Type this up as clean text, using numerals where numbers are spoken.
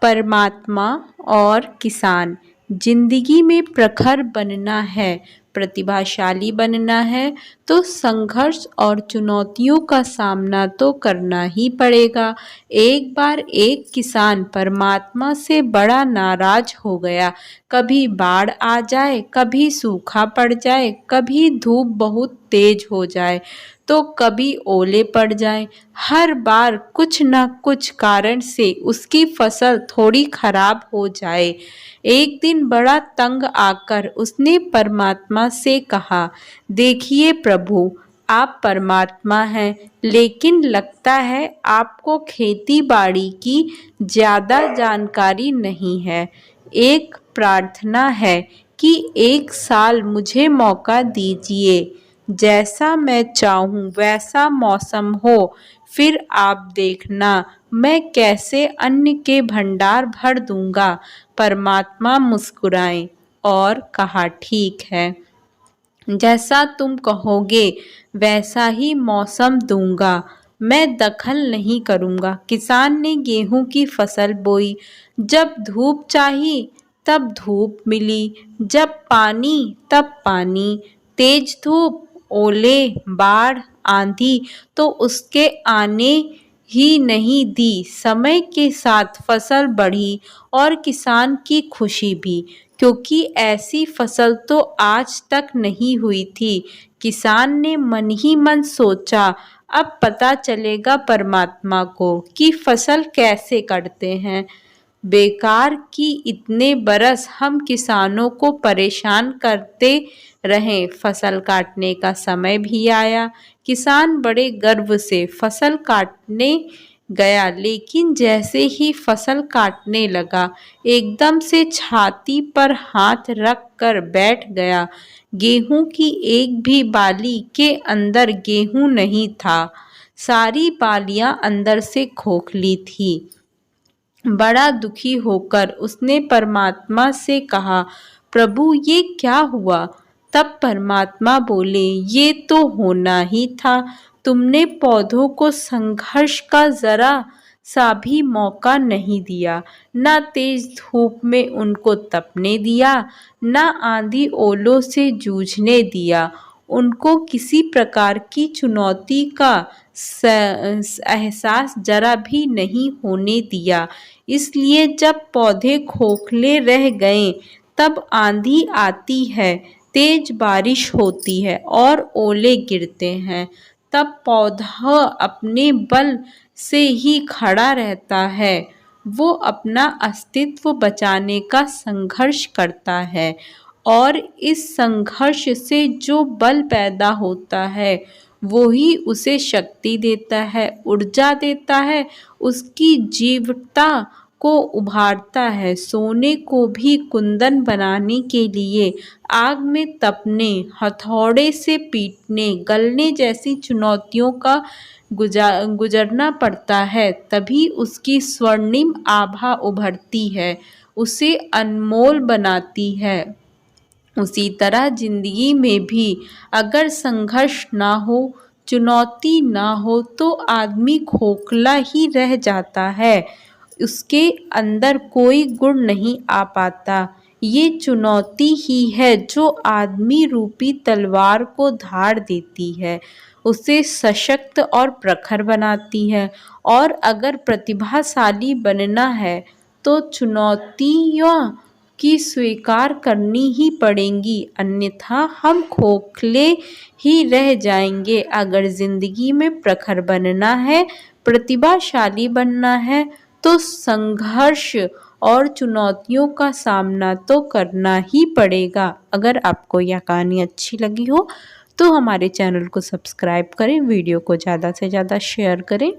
परमात्मा और किसान। जिंदगी में प्रखर बनना है, प्रतिभाशाली बनना है तो संघर्ष और चुनौतियों का सामना तो करना ही पड़ेगा। एक बार एक किसान परमात्मा से बड़ा नाराज हो गया। कभी बाढ़ आ जाए, कभी सूखा पड़ जाए, कभी धूप बहुत तेज हो जाए तो कभी ओले पड़ जाएं। हर बार कुछ न कुछ कारण से उसकी फसल थोड़ी खराब हो जाए। एक दिन बड़ा तंग आकर उसने परमात्मा से कहा, देखिए प्रभु, आप परमात्मा हैं, लेकिन लगता है आपको खेती बाड़ी की ज़्यादा जानकारी नहीं है। एक प्रार्थना है कि एक साल मुझे मौका दीजिए, जैसा मैं चाहूँ वैसा मौसम हो, फिर आप देखना मैं कैसे अन्न के भंडार भर दूंगा। परमात्मा मुस्कुराए और कहा, ठीक है, जैसा तुम कहोगे वैसा ही मौसम दूंगा, मैं दखल नहीं करूंगा। किसान ने गेहूं की फसल बोई। जब धूप चाहिए तब धूप मिली, जब पानी तब पानी। तेज धूप, ओले, बाढ़, आंधी तो उसके आने ही नहीं दी। समय के साथ फसल बढ़ी और किसान की खुशी भी, क्योंकि ऐसी फसल तो आज तक नहीं हुई थी। किसान ने मन ही मन सोचा, अब पता चलेगा परमात्मा को कि फसल कैसे कटते हैं। बेकार की इतने बरस हम किसानों को परेशान करते रहे। फसल काटने का समय भी आया। किसान बड़े गर्व से फसल काटने गया, लेकिन जैसे ही फसल काटने लगा एकदम से छाती पर हाथ रख कर बैठ गया। गेहूं की एक भी बाली के अंदर गेहूं नहीं था, सारी बालियां अंदर से खोखली थी। बड़ा दुखी होकर उसने परमात्मा से कहा, प्रभु ये क्या हुआ? तब परमात्मा बोले, ये तो होना ही था। तुमने पौधों को संघर्ष का जरा सा भी मौका नहीं दिया, ना तेज धूप में उनको तपने दिया, ना आंधी ओलों से जूझने दिया। उनको किसी प्रकार की चुनौती का एहसास जरा भी नहीं होने दिया। इसलिए जब पौधे खोखले रह गए तब आंधी आती है, तेज बारिश होती है और ओले गिरते हैं, तब पौधा अपने बल से ही खड़ा रहता है। वो अपना अस्तित्व बचाने का संघर्ष करता है और इस संघर्ष से जो बल पैदा होता है वो ही उसे शक्ति देता है, ऊर्जा देता है, उसकी जीवटता को उभारता है। सोने को भी कुंदन बनाने के लिए आग में तपने, हथौड़े से पीटने, गलने जैसी चुनौतियों का गुजरना पड़ता है, तभी उसकी स्वर्णिम आभा उभरती है, उसे अनमोल बनाती है। उसी तरह जिंदगी में भी अगर संघर्ष ना हो, चुनौती ना हो तो आदमी खोखला ही रह जाता है, उसके अंदर कोई गुण नहीं आ पाता। ये चुनौती ही है जो आदमी रूपी तलवार को धार देती है, उसे सशक्त और प्रखर बनाती है। और अगर प्रतिभाशाली बनना है तो चुनौतियों की स्वीकार करनी ही पड़ेंगी, अन्यथा हम खोखले ही रह जाएंगे। अगर जिंदगी में प्रखर बनना है, प्रतिभाशाली बनना है तो संघर्ष और चुनौतियों का सामना तो करना ही पड़ेगा। अगर आपको यह कहानी अच्छी लगी हो तो हमारे चैनल को सब्सक्राइब करें, वीडियो को ज़्यादा से ज़्यादा शेयर करें।